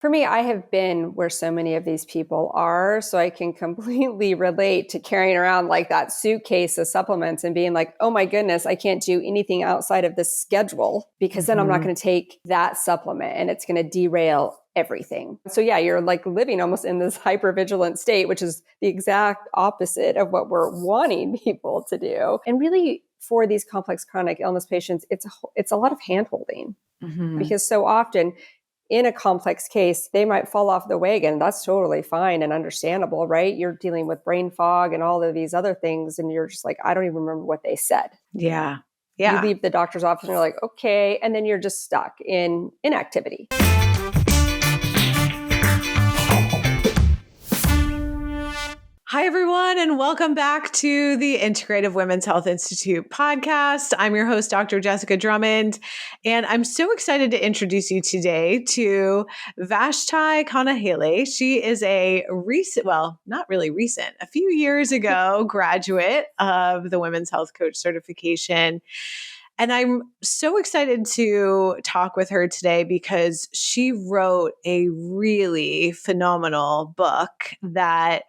For me, I have been where so many of these people are, so I can completely relate to carrying around like that suitcase of supplements and being like, oh my goodness, I can't do anything outside of this schedule because then I'm not going to take that supplement and it's going to derail everything. So yeah, you're like living almost in this hypervigilant state, which is the exact opposite of what we're wanting people to do. And really for these complex chronic illness patients, it's a lot of hand-holding because so often in a complex case, they might fall off the wagon. That's totally fine and understandable, right? You're dealing with brain fog and all of these other things. And you're just like, I don't even remember what they said. Yeah. You leave the doctor's office and you're like, okay. And then you're just stuck in inactivity. Hi, everyone, and welcome back to the Integrative Women's Health Institute podcast. I'm your host, Dr. Jessica Drummond, and I'm so excited to introduce you today to Vashti Kanahele. She is a a few years ago graduate of the Women's Health Coach certification. And I'm so excited to talk with her today because she wrote a really phenomenal book that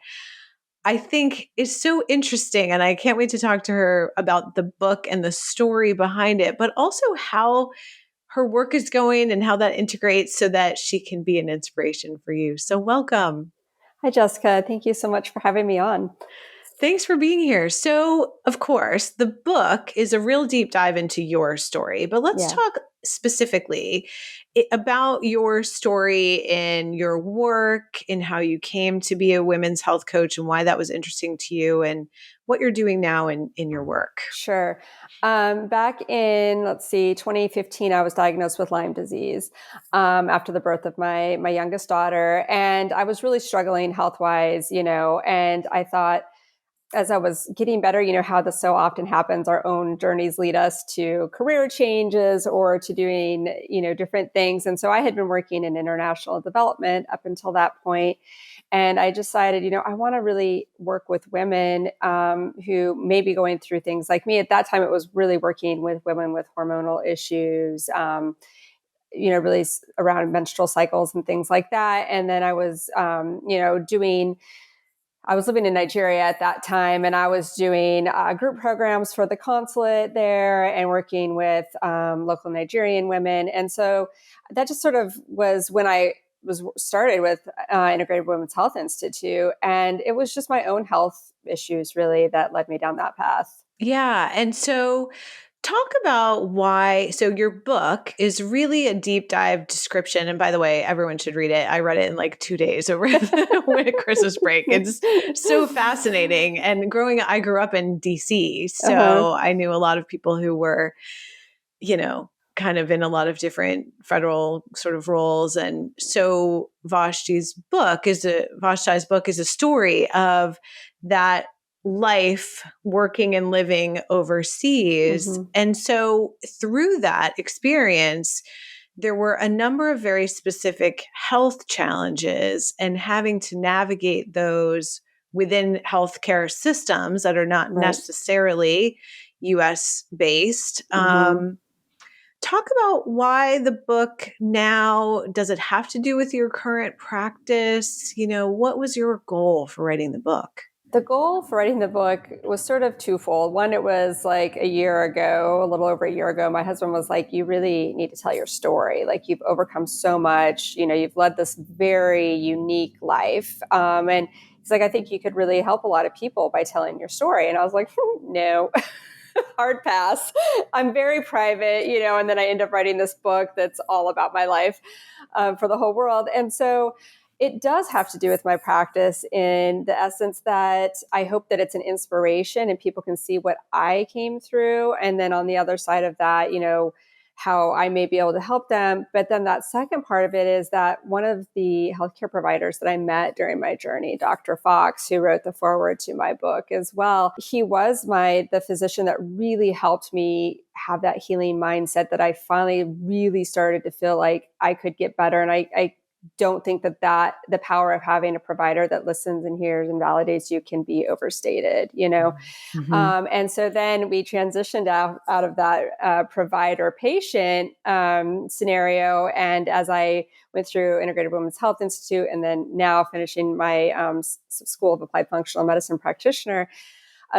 I think is so interesting. And I can't wait to talk to her about the book and the story behind it, but also how her work is going and how that integrates so that she can be an inspiration for you. So welcome. Hi, Jessica. Thank you so much for having me on. Thanks for being here. So, of course, the book is a real deep dive into your story, but let's talk specifically about your story in your work, in how you came to be a women's health coach and why that was interesting to you and what you're doing now in your work. Sure. Back in, 2015, I was diagnosed with Lyme disease after the birth of my youngest daughter. And I was really struggling health-wise, and I thought, as I was getting better, how this so often happens, our own journeys lead us to career changes or to doing, different things. And so I had been working in international development up until that point. And I decided, I want to really work with women who may be going through things like me. At that time, it was really working with women with hormonal issues, really around menstrual cycles and things like that. And then I was, I was living in Nigeria at that time, and I was doing group programs for the consulate there and working with local Nigerian women. And so that just sort of was when I was started with Integrative Women's Health Institute. And it was just my own health issues really that led me down that path. Yeah. And so talk about why. So your book is really a deep dive description. And by the way, everyone should read it. I read it in like 2 days over the Christmas break. It's so fascinating. And I grew up in DC. So I knew a lot of people who were, kind of in a lot of different federal sort of roles. And so Vashti's book is a story of that life working and living overseas. And so through that experience, there were a number of very specific health challenges and having to navigate those within healthcare systems that are not necessarily US based. Talk about why the book now. Does it have to do with your current practice? What was your goal for writing the book? The goal for writing the book was sort of twofold. One, it was like a little over a year ago, my husband was like, you really need to tell your story. Like, you've overcome so much, you've led this very unique life. And he's like, I think you could really help a lot of people by telling your story. And I was like, no. Hard pass. I'm very private, and then I end up writing this book that's all about my life for the whole world. And so it does have to do with my practice in the essence that I hope that it's an inspiration and people can see what I came through. And then on the other side of that, how I may be able to help them. But then that second part of it is that one of the healthcare providers that I met during my journey, Dr. Fox, who wrote the foreword to my book as well, he was the physician that really helped me have that healing mindset that I finally really started to feel like I could get better. And I don't think that the power of having a provider that listens and hears and validates you can be overstated, Mm-hmm. And so then we transitioned out of that provider patient scenario. And as I went through Integrated Women's Health Institute and then now finishing my School of Applied Functional Medicine practitioner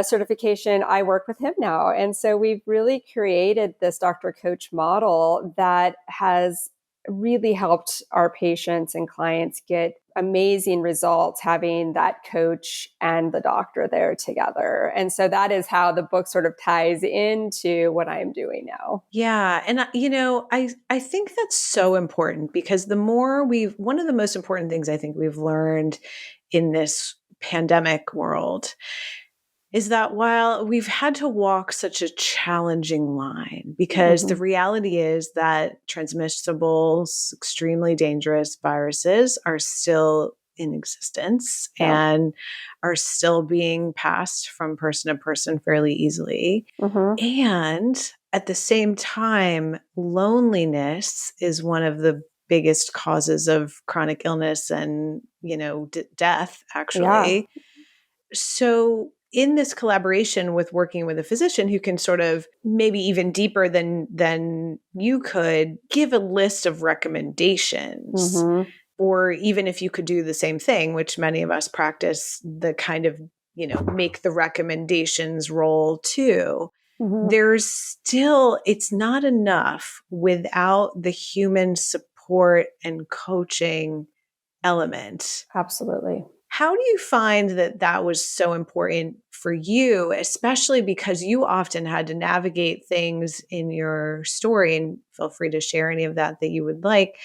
certification, I work with him now. And so we've really created this doctor coach model that has really helped our patients and clients get amazing results having that coach and the doctor there together. And so that is how the book sort of ties into what I'm doing now. Yeah. And, I think that's so important because one of the most important things I think we've learned in this pandemic world is that while we've had to walk such a challenging line, because the Mm-hmm. reality is that transmissible, extremely dangerous viruses are still in existence Yeah. and are still being passed from person to person fairly easily. Mm-hmm. And at the same time, loneliness is one of the biggest causes of chronic illness and, death, Yeah. actually. So, in this collaboration with working with a physician who can sort of maybe even deeper than you could give a list of recommendations, Mm-hmm. or even if you could do the same thing, which many of us practice, the kind of make the recommendations role too. Mm-hmm. There's still, it's not enough without the human support and coaching element. Absolutely. How do you find that that was so important for you, especially because you often had to navigate things in your story? And feel free to share any of that you would like,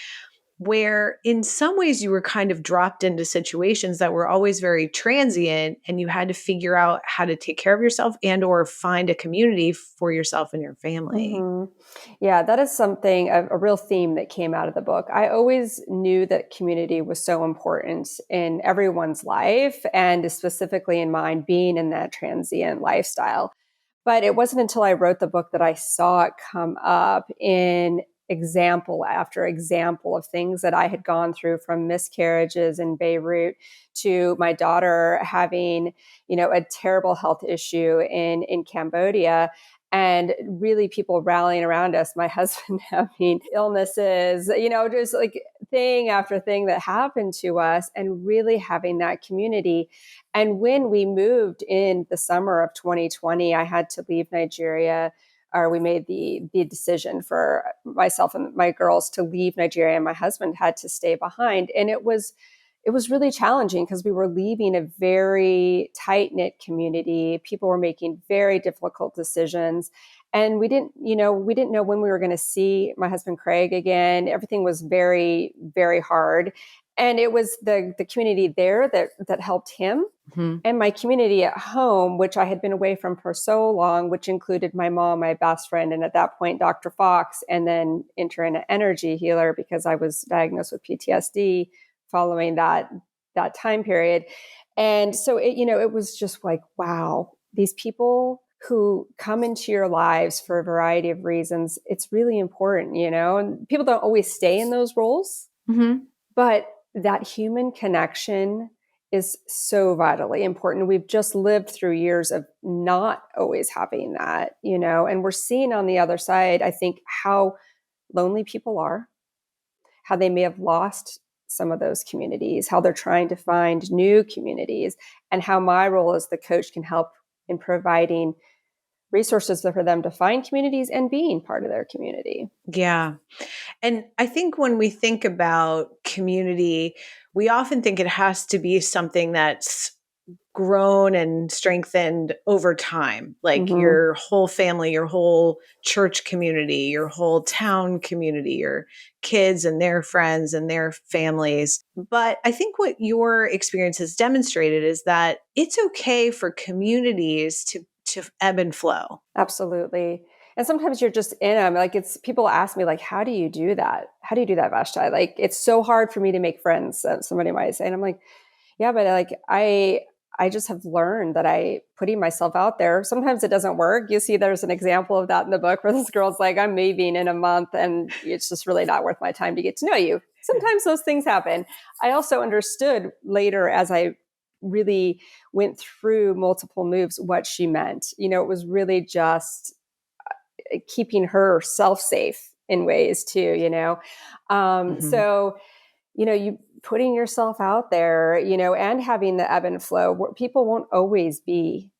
where in some ways you were kind of dropped into situations that were always very transient and you had to figure out how to take care of yourself and or find a community for yourself and your family. Mm-hmm. Yeah, that is something, a real theme that came out of the book. I always knew that community was so important in everyone's life, and specifically in mine, being in that transient lifestyle. But it wasn't until I wrote the book that I saw it come up in example after example of things that I had gone through, from miscarriages in Beirut to my daughter having, a terrible health issue in Cambodia, and really people rallying around us, my husband having illnesses, just like thing after thing that happened to us, and really having that community. And when we moved in the summer of 2020, I had to leave Nigeria, or we made the decision for myself and my girls to leave Nigeria, and my husband had to stay behind. And it was really challenging because we were leaving a very tight-knit community. People were making very difficult decisions. And we didn't know when we were going to see my husband Craig again. Everything was very, very hard. And it was the community there that helped him, Mhm. and my community at home, which I had been away from for so long, which included my mom, my best friend, and at that point, Dr. Fox, and then entering an energy healer because I was diagnosed with PTSD following that time period. And so it was just like, wow, these people who come into your lives for a variety of reasons, it's really important, and people don't always stay in those roles, Mhm. but that human connection is so vitally important. We've just lived through years of not always having that, and we're seeing on the other side, I think, how lonely people are, how they may have lost some of those communities, how they're trying to find new communities, and how my role as the coach can help in providing resources for them to find communities and being part of their community. Yeah. And I think when we think about community, we often think it has to be something that's grown and strengthened over time, like Mm-hmm. your whole family, your whole church community, your whole town community, your kids and their friends and their families. But I think what your experience has demonstrated is that it's okay for communities to ebb and flow. Absolutely. And sometimes you're just in them. Like, it's people ask me, like, how do you do that? How do you do that, Vashti? Like, it's so hard for me to make friends, somebody might say. And I'm like, yeah, but like I just have learned that I putting myself out there, sometimes it doesn't work. You see there's an example of that in the book where this girl's like, I'm moving in a month and it's just really not worth my time to get to know you. sometimes those things happen. I also understood later as I really went through multiple moves what she meant. It was really just keeping herself safe in ways too. Mhm. So, you putting yourself out there, and having the ebb and flow. People won't always be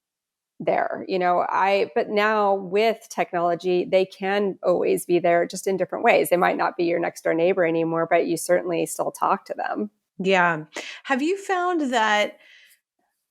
there, but now with technology, they can always be there, just in different ways. They might not be your next door neighbor anymore, but you certainly still talk to them. Yeah. Have you found that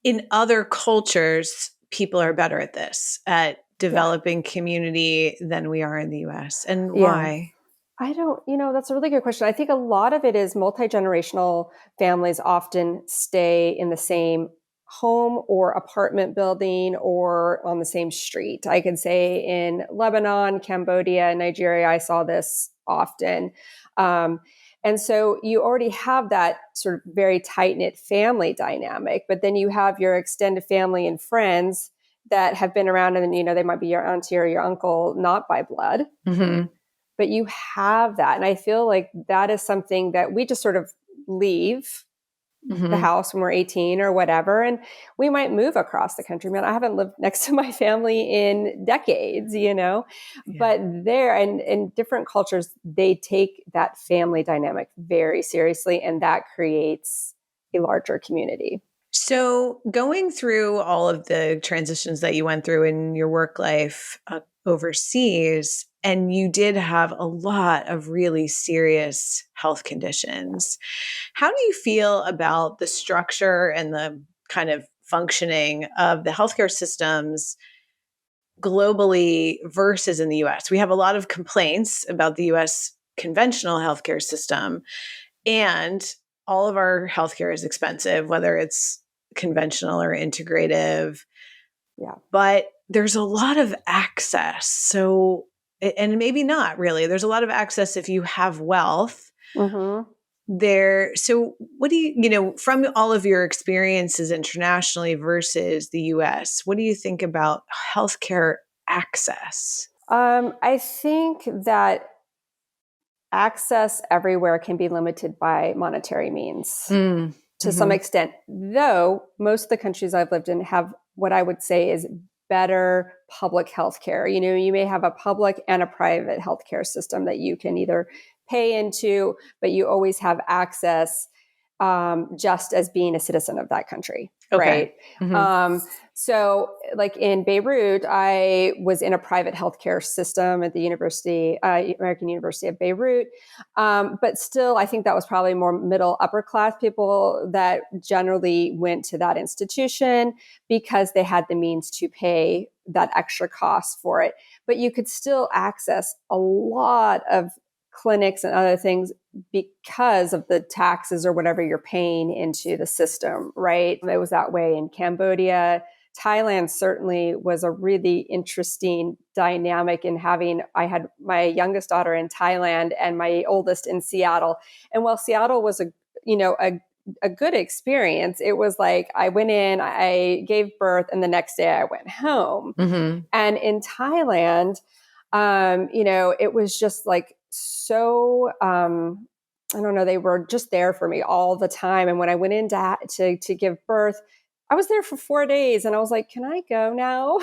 in other cultures, people are better at this, at Yeah. developing community than we are in the US? And Yeah. why? I don't, that's a really good question. I think a lot of it is multi-generational families often stay in the same home or apartment building or on the same street. I could say in Lebanon, Cambodia, Nigeria, I saw this often. Um, and so you already have that sort of very tight-knit family dynamic, but then you have your extended family and friends that have been around, and they might be your auntie or your uncle, not by blood, Mhm. but you have that. And I feel like that is something that we just sort of leave the Mhm. house when we're 18 or whatever. And we might move across the country. Man, I haven't lived next to my family in decades. Yeah. But there and in different cultures, they take that family dynamic very seriously. And that creates a larger community. So, going through all of the transitions that you went through in your work life overseas, and you did have a lot of really serious health conditions. How do you feel about the structure and the kind of functioning of the healthcare systems globally versus in the US? We have a lot of complaints about the US conventional healthcare system, and all of our healthcare is expensive, whether it's conventional or integrative, Yeah. but there's a lot of access. So, and maybe not really, there's a lot of access if you have wealth Mm-hmm. there. So, what do from all of your experiences internationally versus the US, what do you think about healthcare access? I think that access everywhere can be limited by monetary means Mm, to some mhm. extent, though most of the countries I've lived in have what I would say is better public health care. You may have a public and a private healthcare system that you can either pay into, but you always have access, just as being a citizen of that country, Okay. right? Mhm. So, like in Beirut, I was in a private healthcare system at the American University of Beirut. But still, I think that was probably more middle, upper class people that generally went to that institution because they had the means to pay that extra cost for it. But you could still access a lot of clinics and other things because of the taxes or whatever you're paying into the system, right? It was that way in Cambodia. Thailand certainly was a really interesting dynamic in having, I had my youngest daughter in Thailand and my oldest in Seattle. And while Seattle was a good experience, it was like I went in, I gave birth, and the next day I went home. Mhm. And in Thailand, it was just like so, I don't know, they were just there for me all the time. And when I went in to give birth, I was there for 4 days and I was like, can I go now?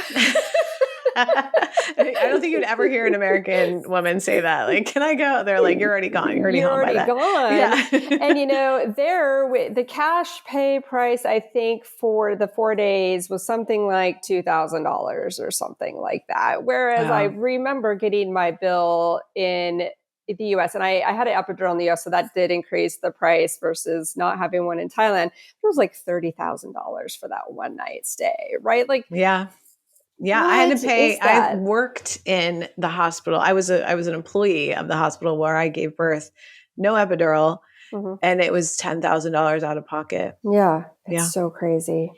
I don't think you'd ever hear an American woman say that. Like, can I go? They're like, you're already gone. You're already You're home by already that. gone. Yeah. And there, the cash pay price, I think, for the 4 days was something like $2,000 or something like that. Whereas I Wow. remember getting my bill in the US, and I had an epidural in the US, so that did increase the price versus not having one in Thailand. It was like $30,000 for that one night stay, right? Like, Yeah. Yeah, I had to what pay. is I that? worked in the hospital. I was an employee of the hospital where I gave birth, no epidural, Mhm. and it was $10,000 out of pocket. Yeah, it's Yeah. so crazy.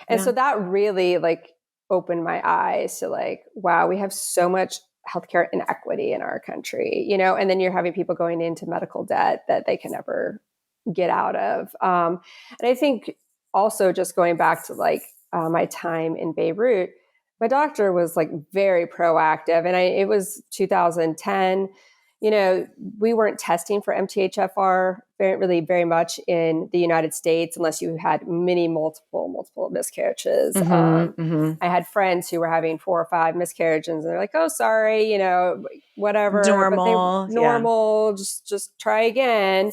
And Yeah. so that really like opened my eyes to like, wow, we have so much healthcare inequity in our country, and then you're having people going into medical debt that they can never get out of. And I think also just going back to like my time in Beirut, my doctor was like very proactive, and it was 2010. we weren't testing for MTHFR very much in the United States unless you had multiple miscarriages. I had friends who were having 4 or 5 miscarriages and they're like, oh, sorry, whatever. Normal. But normal, just try again.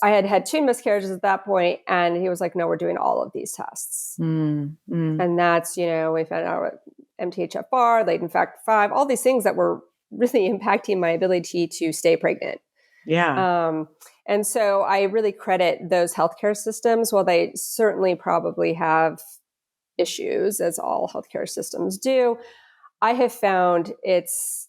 I had 2 miscarriages at that point, and he was like, no, we're doing all of these tests. And that's, we found out MTHFR, latent factor 5, all these things that were really impacting my ability to stay pregnant. Yeah. And so I really credit those healthcare systems. While they certainly probably have issues, as all healthcare systems do, I have found it's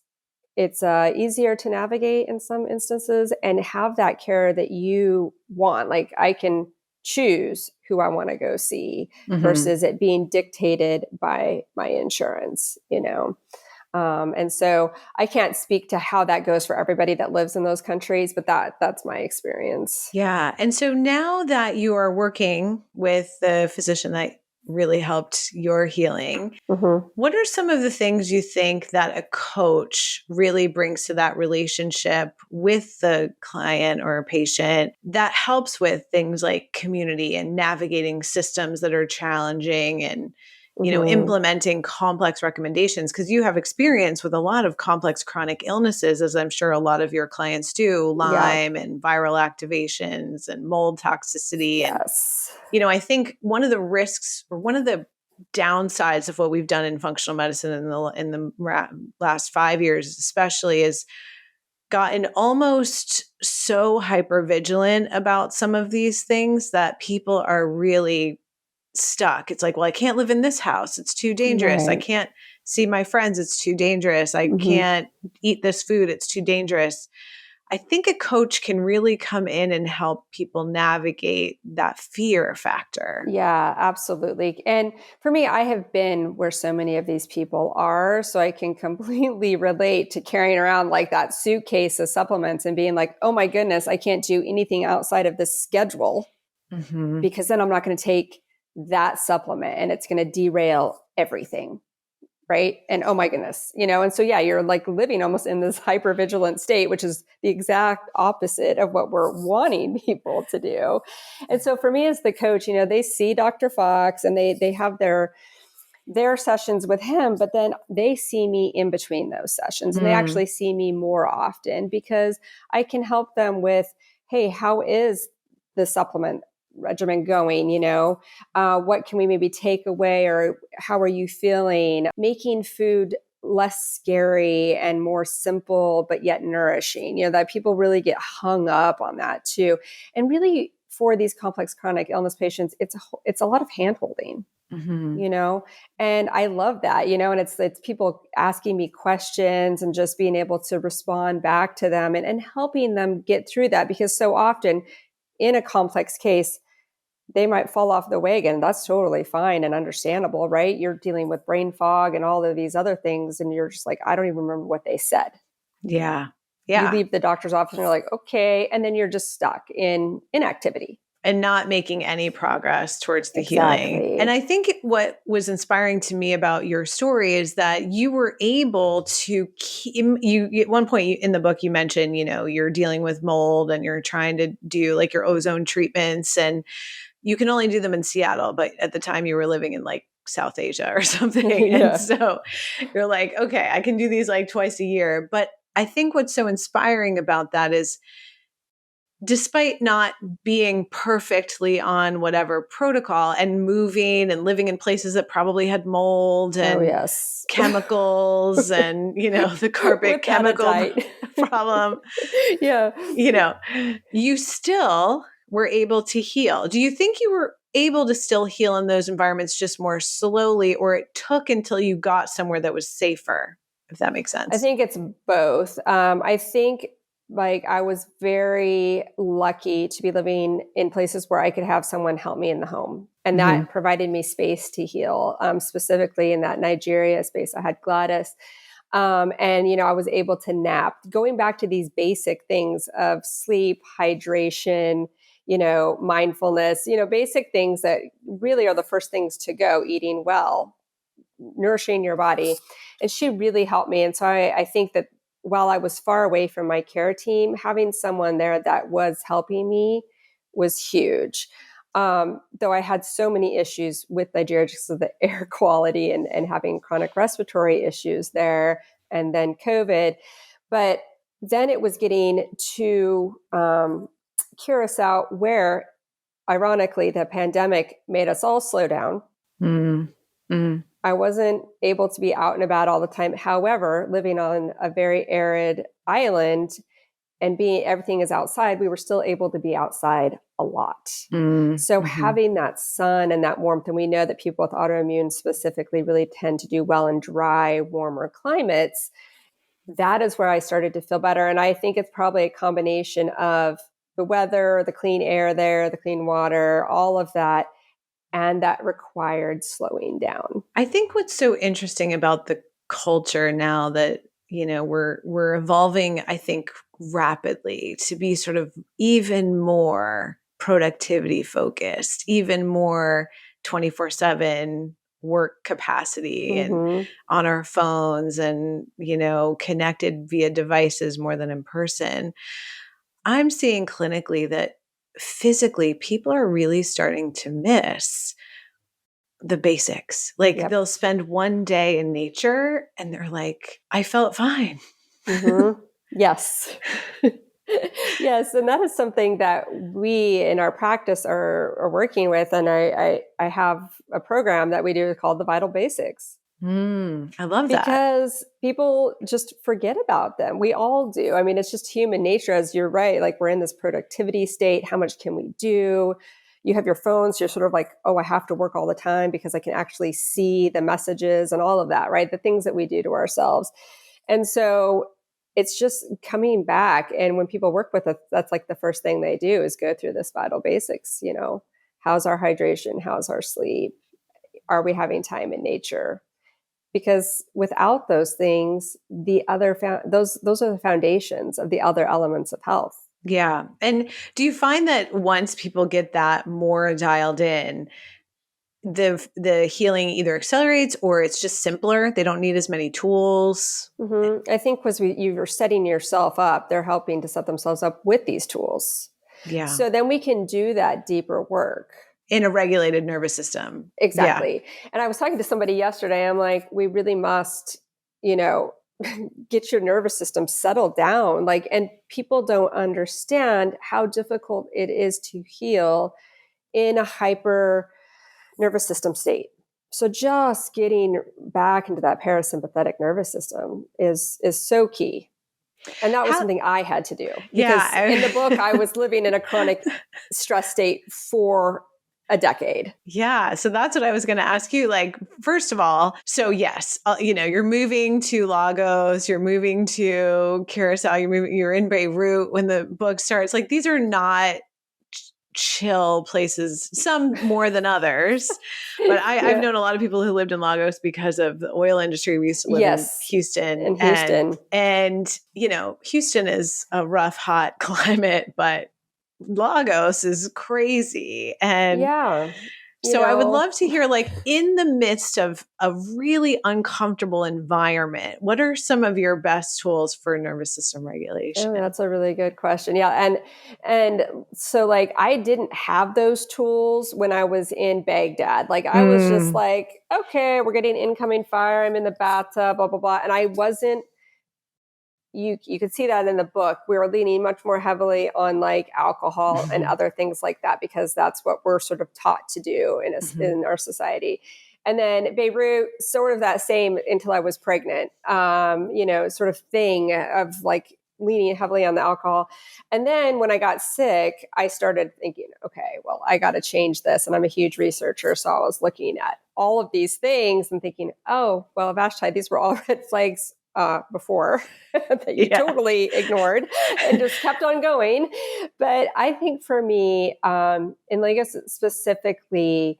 easier to navigate in some instances and have that care that you want. Like I can choose who I want to go see versus it being dictated by my insurance, and so I can't speak to how that goes for everybody that lives in those countries, but that's my experience. Yeah. And so now that you are working with the physician that really helped your healing, what are some of the things you think that a coach really brings to that relationship with the client or a patient that helps with things like community and navigating systems that are challenging and implementing complex recommendations? Because you have experience with a lot of complex chronic illnesses, as I'm sure a lot of your clients do, Lyme and viral activations and mold toxicity. Yes. And, I think one of the risks or one of the downsides of what we've done in functional medicine in the last 5 years, especially, is gotten almost so hypervigilant about some of these things that people are really stuck. It's like, well, I can't live in this house. It's too dangerous. Right. I can't see my friends. It's too dangerous. I can't eat this food. It's too dangerous. I think a coach can really come in and help people navigate that fear factor. Yeah, absolutely. And for me, I have been where so many of these people are, so I can completely relate to carrying around like that suitcase of supplements and being like, oh my goodness, I can't do anything outside of this schedule because then I'm not going to take that supplement and it's going to derail everything. Right. And oh my goodness, and so, you're like living almost in this hypervigilant state, which is the exact opposite of what we're wanting people to do. And so for me as the coach, they see Dr. Fox and they have their sessions with him, but then they see me in between those sessions and they actually see me more often because I can help them with, hey, how is the supplement regimen going? What can we maybe take away, or how are you feeling? Making food less scary and more simple, but yet nourishing, that people really get hung up on that too. And really for these complex chronic illness patients, it's a lot of hand holding. And I love that, and it's people asking me questions and just being able to respond back to them and helping them get through that, because so often in a complex case, they might fall off the wagon. That's totally fine and understandable, right? You're dealing with brain fog and all of these other things. And you're just like, I don't even remember what they said. Yeah. You leave the doctor's office and you're like, okay. And then you're just stuck in inactivity. And not making any progress towards the Exactly. healing. And I think what was inspiring to me about your story is that you were able to at one point in the book, you mentioned, you're dealing with mold and you're trying to do like your ozone treatments, and you can only do them in Seattle, but at the time you were living in like South Asia or something. Yeah. And so you're like, okay, I can do these like twice a year. But I think what's so inspiring about that is, despite not being perfectly on whatever protocol and moving and living in places that probably had mold and chemicals and, the carpet chemical problem, you still were able to heal. Do you think you were able to still heal in those environments just more slowly, or it took until you got somewhere that was safer, if that makes sense? I think it's both. I think I was very lucky to be living in places where I could have someone help me in the home. And that provided me space to heal, specifically in that Nigeria space. I had Gladys. And, I was able to nap. Going back to these basic things of sleep, hydration, mindfulness, basic things that really are the first things to go: eating well, nourishing your body. And she really helped me. And so I think that while I was far away from my care team, having someone there that was helping me was huge. Though I had so many issues with Nigeria just of the air quality and having chronic respiratory issues there, and then COVID. But then it was getting to Curacao, where ironically the pandemic made us all slow down. Mm. Mm. I wasn't able to be out and about all the time. However, living on a very arid island and being everything is outside, we were still able to be outside a lot. Mm. So Mm-hmm. having that sun and that warmth, and we know that people with autoimmune specifically really tend to do well in dry, warmer climates, that is where I started to feel better. And I think it's probably a combination of the weather, the clean air there, the clean water, all of that. And that required slowing down. I think what's so interesting about the culture now that, we're evolving, I think, rapidly to be sort of even more productivity focused, even more 24/7 work capacity and Mm-hmm. on our phones and, connected via devices more than in person. I'm seeing clinically that physically people are really starting to miss the basics. Like Yep. they'll spend one day in nature and they're like, I felt fine. Mm-hmm. Yes. Yes. And that is something that we in our practice are working with. And I have a program that we do called the Vital Basics. I love that. Because people just forget about them. We all do. I mean, it's just human nature, as you're right. Like we're in this productivity state. How much can we do? You have your phones. You're sort of like, oh, I have to work all the time because I can actually see the messages and all of that, right? The things that we do to ourselves. And so it's just coming back. And when people work with us, that's like the first thing they do is go through this vital basics. How's our hydration? How's our sleep? Are we having time in nature? Because without those things, those are the foundations of the other elements of health. Yeah. And do you find that once people get that more dialed in, the healing either accelerates or it's just simpler? They don't need as many tools. Mm-hmm. I think because you're setting yourself up, they're helping to set themselves up with these tools. Yeah. So then we can do that deeper work. In a regulated nervous system. Yeah. Exactly. And I was talking to somebody yesterday. I'm like, we really must, get your nervous system settled down. Like, and people don't understand how difficult it is to heal in a hyper nervous system state. So just getting back into that parasympathetic nervous system is so key. And that was something I had to do because in the book, I was living in a chronic stress state for a decade. Yeah. So that's what I was going to ask you. Like, first of all, so yes, you're moving to Lagos, you're moving to Curacao, you're in Beirut when the book starts. Like, these are not chill places, some more than others. But I've known a lot of people who lived in Lagos because of the oil industry. We used to live in Houston. In Houston. And, Houston is a rough, hot climate, but Lagos is crazy. And so I would love to hear, like, in the midst of a really uncomfortable environment, what are some of your best tools for nervous system regulation? Oh, that's a really good question. Yeah. And so like I didn't have those tools when I was in Baghdad. Like I was just like, okay, we're getting incoming fire. I'm in the bathtub, blah, blah, blah. And I wasn't, you could see that in the book. We were leaning much more heavily on like alcohol and other things like that, because that's what we're sort of taught to do in our society. And then Beirut, sort of that same until I was pregnant, sort of thing of like leaning heavily on the alcohol. And then when I got sick, I started thinking, okay, well, I got to change this. And I'm a huge researcher. So I was looking at all of these things and thinking, oh, well, Vashti, these were all red flags before that you totally ignored and just kept on going. But I think for me, in Lagos specifically,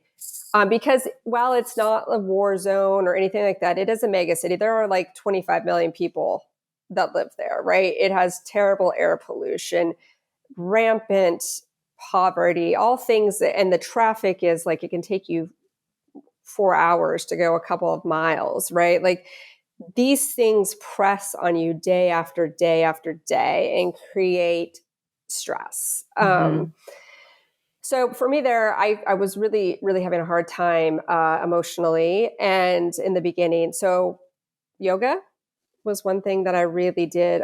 because while it's not a war zone or anything like that, it is a mega city. There are like 25 million people that live there, right? It has terrible air pollution, rampant poverty, all things and the traffic is like, it can take you 4 hours to go a couple of miles, right? Like these things press on you day after day after day and create stress. So for me there, I was really, really having a hard time emotionally and in the beginning. So yoga was one thing that I really did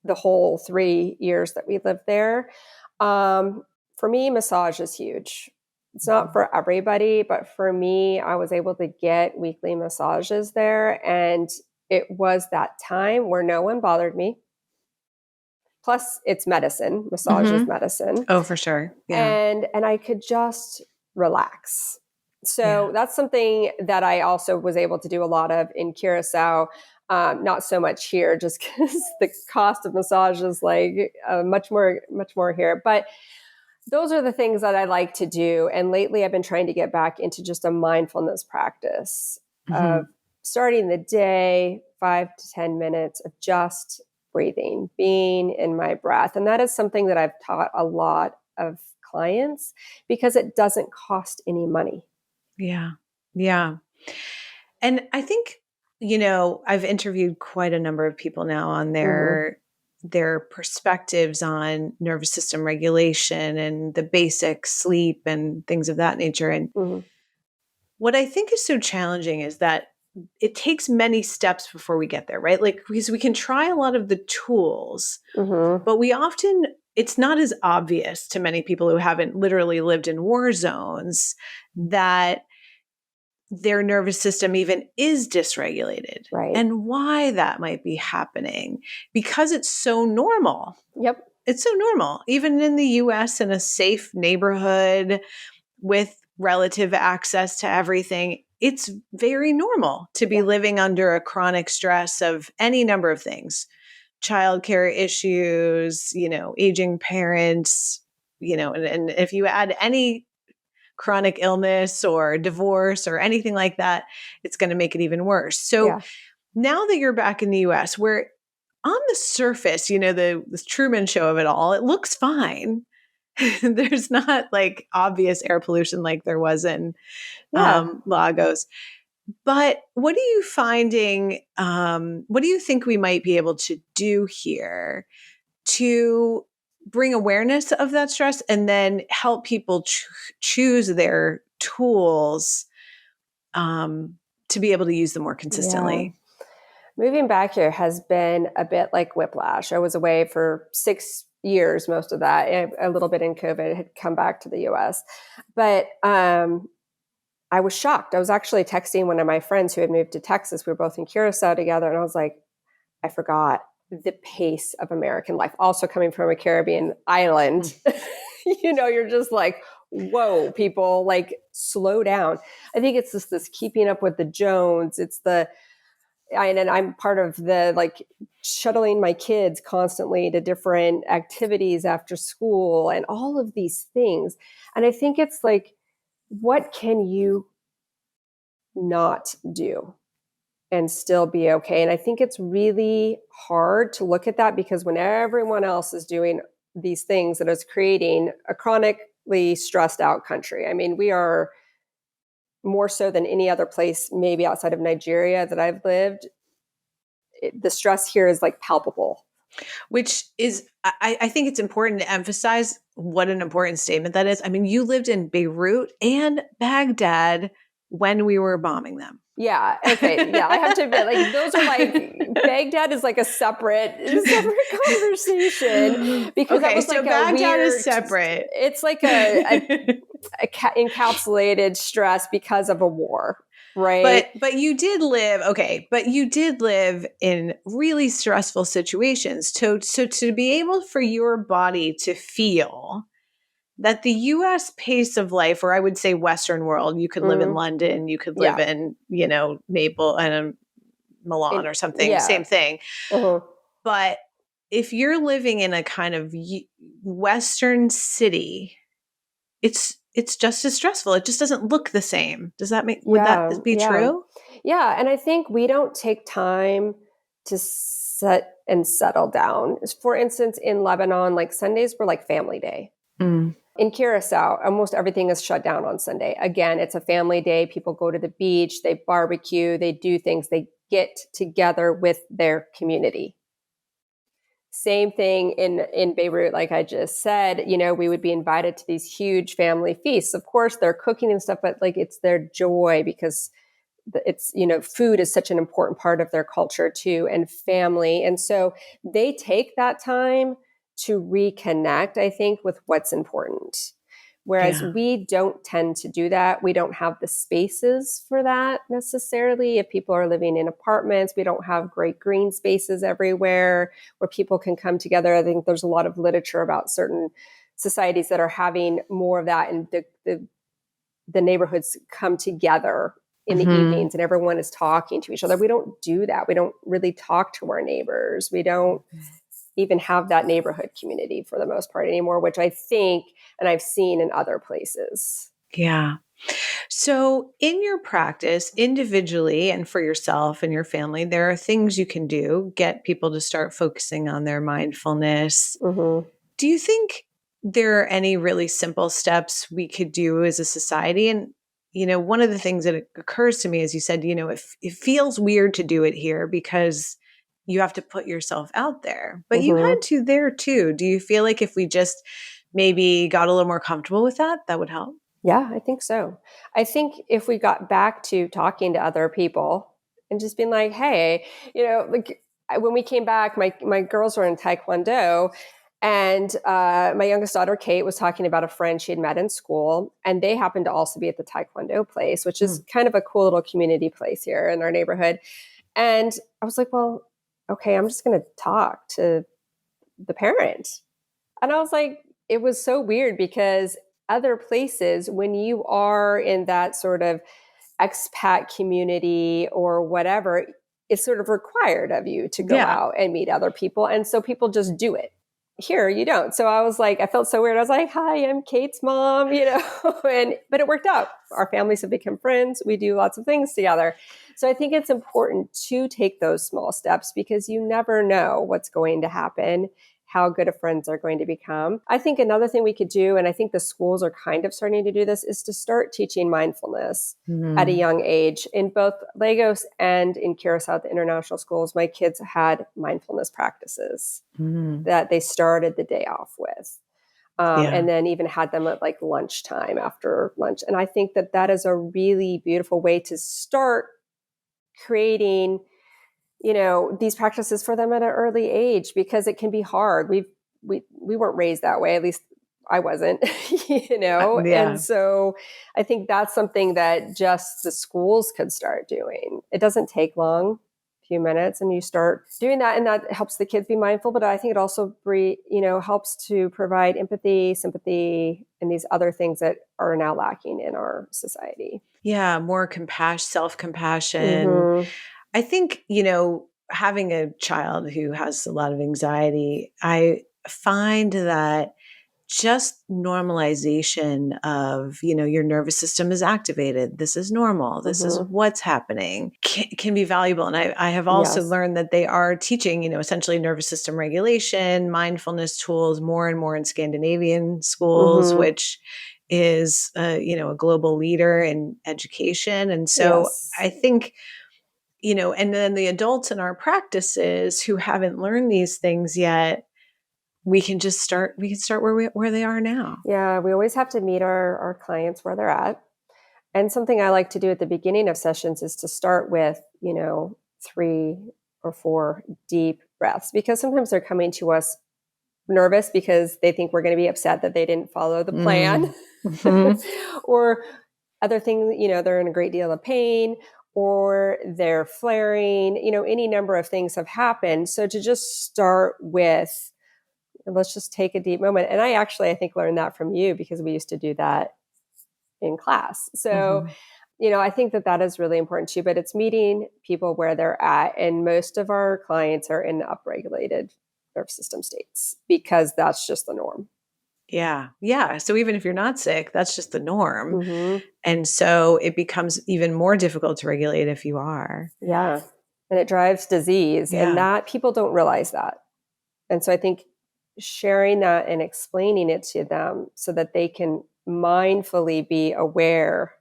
the whole 3 years that we lived there. For me, massage is huge. It's not for everybody, but for me, I was able to get weekly massages there. And it was that time where no one bothered me. Plus, it's medicine. Massage is medicine. Oh, for sure. Yeah. And I could just relax. So Yeah. that's something that I also was able to do a lot of in Curacao. Not so much here, just because the cost of massage is like much more here. But those are the things that I like to do. And lately, I've been trying to get back into just a mindfulness practice of starting the day, 5 to 10 minutes of just breathing, being in my breath. And that is something that I've taught a lot of clients because it doesn't cost any money. Yeah. Yeah. And I think, I've interviewed quite a number of people now on their perspectives on nervous system regulation and the basic sleep and things of that nature. And what I think is so challenging is that it takes many steps before we get there, right? Like, because we can try a lot of the tools, but it's not as obvious to many people who haven't literally lived in war zones that their nervous system even is dysregulated, Right. and why that might be happening, because it's so normal. Yep. It's so normal, even in the US, in a safe neighborhood with relative access to everything. It's very normal to be living under a chronic stress of any number of things, childcare issues, aging parents, and if you add any chronic illness or divorce or anything like that, it's going to make it even worse. So now that you're back in the US, where on the surface, the Truman Show of it all, it looks fine. There's not like obvious air pollution like there was in Lagos. But what are you finding? What do you think we might be able to do here to bring awareness of that stress and then help people choose their tools to be able to use them more consistently? Moving back here has been a bit like whiplash. I was away for 6 years, most of that, a little bit in COVID, had come back to the US. But I was shocked. I was actually texting one of my friends who had moved to Texas. We were both in Curacao together. And I was like, I forgot the pace of American life. Also coming from a Caribbean island, you're just like, whoa, people, like, slow down. I think it's just this keeping up with the Jones. It's and I'm part of the like shuttling my kids constantly to different activities after school and all of these things. And I think it's like, what can you not do and still be okay? And I think it's really hard to look at that because when everyone else is doing these things, that is creating a chronically stressed out country. I mean, we are more so than any other place, maybe outside of Nigeria that I've lived. The stress here is like palpable. Which is, I think it's important to emphasize what an important statement that is. I mean, you lived in Beirut and Baghdad when we were bombing them. Yeah. Okay. Yeah. I have to admit, like, those are like, Baghdad is like a separate conversation because that was like Baghdad a weird, is separate. It's like a encapsulated stress because of a war. Right. But you did live in really stressful situations. So to be able for your body to feel that the US pace of life, or I would say Western world, you could live in London, you could live in, Naples and Milan or something, same thing. But if you're living in a kind of Western city, it's just as stressful. It just doesn't look the same. Would that be true? Yeah. And I think we don't take time to sit and settle down. For instance, in Lebanon, like Sundays were like family day. In Curacao, almost everything is shut down on Sunday. Again, it's a family day. People go to the beach, they barbecue, they do things. They get together with their community. Same thing in Beirut, like I just said, we would be invited to these huge family feasts. Of course, they're cooking and stuff, but like it's their joy because it's, food is such an important part of their culture too, and family. And so they take that time to reconnect, I think, with what's important. Whereas Yeah. we don't tend to do that. We don't have the spaces for that necessarily. If people are living in apartments, we don't have great green spaces everywhere where people can come together. I think there's a lot of literature about certain societies that are having more of that, and the neighborhoods come together in the Mm-hmm. evenings and everyone is talking to each other. We don't do that. We don't really talk to our neighbors. We don't even have that neighborhood community for the most part anymore, which I think, and I've seen in other places. Yeah. So, in your practice, individually and for yourself and your family, there are things you can do, get people to start focusing on their mindfulness. Mm-hmm. Do you think there are any really simple steps we could do as a society? And, one of the things that occurs to me is you said, it feels weird to do it here because you have to put yourself out there, but you had Mm-hmm. to there too. Do you feel like if we just maybe got a little more comfortable with that, that would help? Yeah, I think so. I think if we got back to talking to other people and just being like, hey, like when we came back, my girls were in Taekwondo, and my youngest daughter, Kate, was talking about a friend she had met in school, and they happened to also be at the Taekwondo place, which is kind of a cool little community place here in our neighborhood. And I was like, well, okay, I'm just going to talk to the parent. And I was like, it was so weird because other places, when you are in that sort of expat community or whatever, it's sort of required of you to go Yeah. out and meet other people. And so people just do it. Here, you don't. So I was like, I felt so weird. I was like, hi, I'm Kate's mom, but it worked out. Our families have become friends. We do lots of things together. So I think it's important to take those small steps because you never know what's going to happen, how good of friends are going to become. I think another thing we could do, and I think the schools are kind of starting to do this, is to start teaching mindfulness at a Mhm. young age. In both Lagos and in Curacao, the international schools, my kids had mindfulness practices Mhm. that they started the day off with. Yeah. And then even had them at like lunchtime after lunch. And I think that that is a really beautiful way to start creating, these practices for them at an early age, because it can be hard. We weren't raised that way, at least I wasn't, and Yeah. so I think that's something that just the schools could start doing. It doesn't take long, a few minutes, and you start doing that, and that helps the kids be mindful. But I think it also helps to provide empathy, sympathy, and these other things that are now lacking in our society. Yeah, more compassion, self-compassion. Mm-hmm. I think, having a child who has a lot of anxiety, I find that just normalization of, your nervous system is activated. This is normal. This is Mm-hmm. what's happening can be valuable. And I have also Yes. learned that they are teaching, essentially nervous system regulation, mindfulness tools more and more in Scandinavian schools, Mm-hmm. which is, a global leader in education. And so Yes. I think, and then the adults in our practices who haven't learned these things yet, we can start where they are now. Yeah, we always have to meet our clients where they're at. And something I like to do at the beginning of sessions is to start with, 3 or 4 deep breaths, because sometimes they're coming to us nervous because they think we're going to be upset that they didn't follow the plan. Mm. Mhm. Or other things, they're in a great deal of pain, or they're flaring, any number of things have happened. So to just start with, let's just take a deep moment. And I think learned that from you because we used to do that in class. So, Mhm. I think that that is really important too, but it's meeting people where they're at. And most of our clients are in upregulated nervous system states because that's just the norm. Yeah. Yeah. So even if you're not sick, that's just the norm. Mm-hmm. And so it becomes even more difficult to regulate if you are. Yeah. And it drives disease, and Yeah. that people don't realize that. And so I think sharing that and explaining it to them so that they can mindfully be aware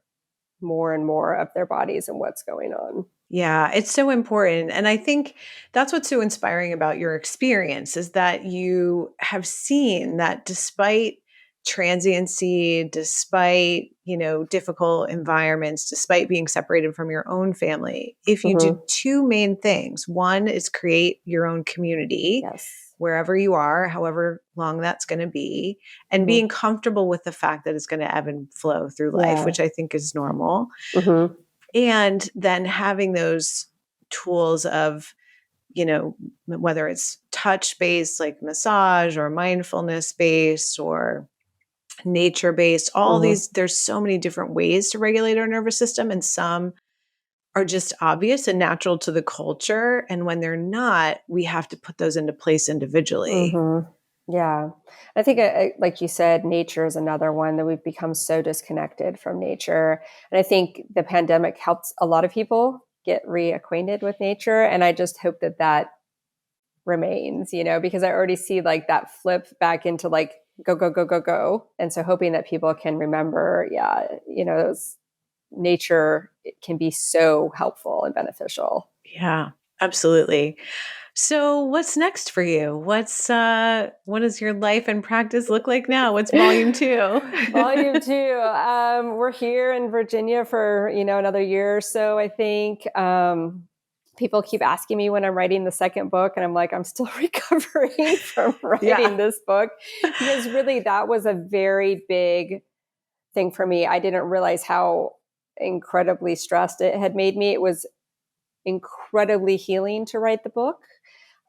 more and more of their bodies and what's going on. Yeah, it's so important. And I think that's what's so inspiring about your experience is that you have seen that despite transiency, despite, difficult environments, despite being separated from your own family, if you Hmm. did two main things, one is create your own community Yes. wherever you are, however long that's going to be, and Hmm. being comfortable with the fact that it's going to ebb and flow through life, Yeah. which I think is normal, Hmm. and then having those tools of, whether it's touch based like massage or mindfulness based or nature based, all Hmm. these, there's so many different ways to regulate our nervous system, and some are just obvious and natural to the culture, and when they're not, we have to put those into place individually. Hmm. Yeah. I think, like you said, nature is another one that we've become so disconnected from nature. And I think the pandemic helped a lot of people get reacquainted with nature. And I just hope that that remains, because I already see like that flip back into like go, go, go, go, go. And so hoping that people can remember, yeah, those nature can be so helpful and beneficial. Yeah, absolutely. So what's next for you? What does your life and practice look like now? What's volume 2? Volume two. We're here in Virginia for another year or so. I think people keep asking me when I'm writing the second book, and I'm like, I'm still recovering from writing Yeah. this book because really that was a very big thing for me. I didn't realize how incredibly stressed it had made me. It was incredibly healing to write the book.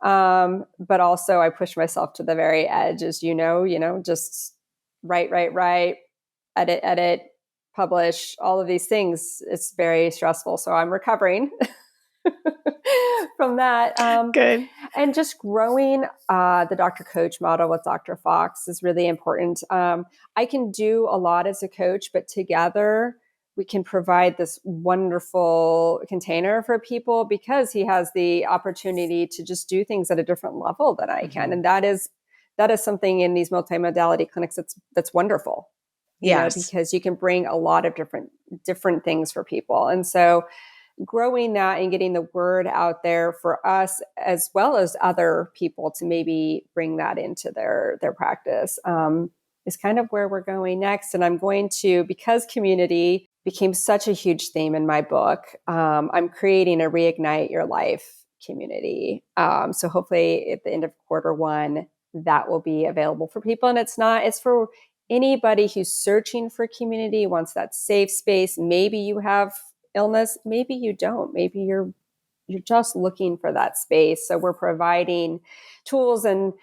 But also I pushed myself to the very edge, as just write, edit, publish, all of these things. It's very stressful. So I'm recovering from that. Good. And just growing the Dr. Coach model with Dr. Fox is really important. I can do a lot as a coach, but together we can provide this wonderful container for people because he has the opportunity to just do things at a different level than I can. Mhm. And that is something in these multimodality clinics that's wonderful, Yes. because you can bring a lot of different things for people. And so growing that and getting the word out there for us as well as other people to maybe bring that into their practice is kind of where we're going next. And I'm going to, because community became such a huge theme in my book, I'm creating a Reignite Your Life community. So hopefully at the end of quarter 1 that will be available for people. And it's for anybody who's searching for community, wants that safe space. Maybe you have illness, maybe you don't, maybe you're just looking for that space. So we're providing tools and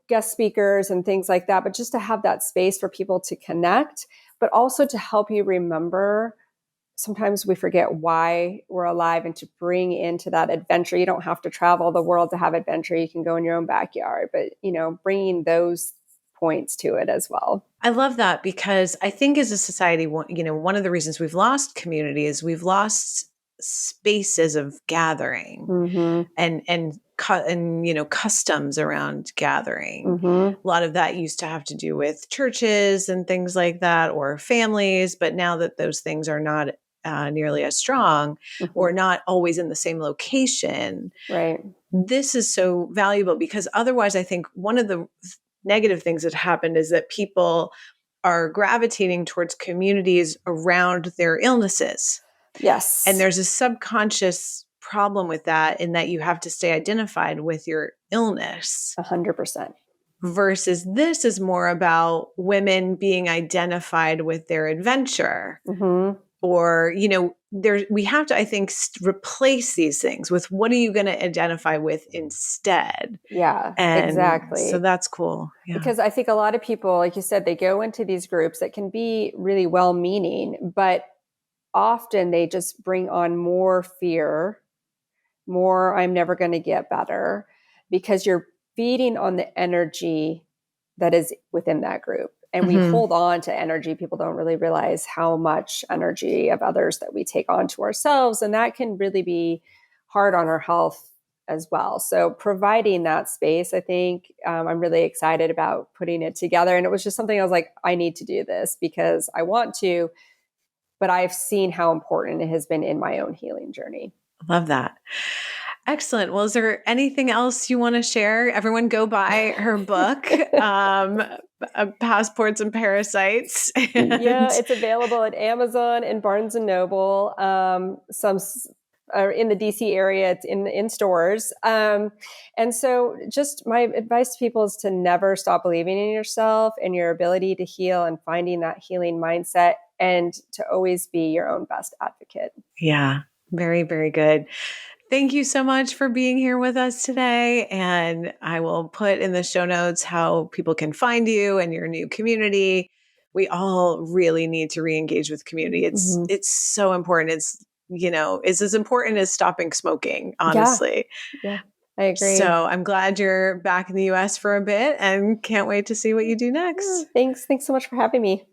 guest speakers and things like that, but just to have that space for people to connect, but also to help you remember. Sometimes we forget why we're alive, and to bring into that adventure. You don't have to travel the world to have adventure. You can go in your own backyard, but bringing those points to it as well. I love that because I think as a society, one of the reasons we've lost community is we've lost spaces of gathering Mm-hmm. and customs around gathering. Mm-hmm. A lot of that used to have to do with churches and things like that, or families, but now that those things are not nearly as strong Mm-hmm. or not always in the same location, Right. this is so valuable because otherwise I think one of the negative things that happened is that people are gravitating towards communities around their illnesses. And Yes. there's a subconscious problem with that in that you have to stay identified with your illness 100%. versus this is more about women being identified with their adventure, Mm-hmm. or there we have to, I think, replace these things with what are you going to identify with instead. Yeah, And so exactly. that's cool. Yeah. Because I think a lot of people, like you said, they go into these groups that can be really well meaning, but often they just bring on more fear, more I'm never going to get better, because you're feeding on the energy that is within that group. And we Hmm. hold on to energy. People don't really realize how much energy of others that we take on to ourselves. And that can really be hard on our health as well. So providing that space, I think I'm really excited about putting it together. And it was just something I was like, I need to do this because I want to but I've seen how important it has been in my own healing journey. Love that. Excellent. Well, is there anything else you want to share? Everyone go buy her book, Passports and Parasites. Yeah, it's available at Amazon and Barnes and Noble. Some are in the DC area. It's in stores. And so just my advice to people is to never stop believing in yourself and your ability to heal and finding that healing mindset, and to always be your own best advocate. Yeah, very, very good. Thank you so much for being here with us today. And I will put in the show notes how people can find you and your new community. We all really need to re-engage with community. It's so important. It's as important as stopping smoking, honestly. Yeah, I agree. So I'm glad you're back in the US for a bit and can't wait to see what you do next. Thanks so much for having me.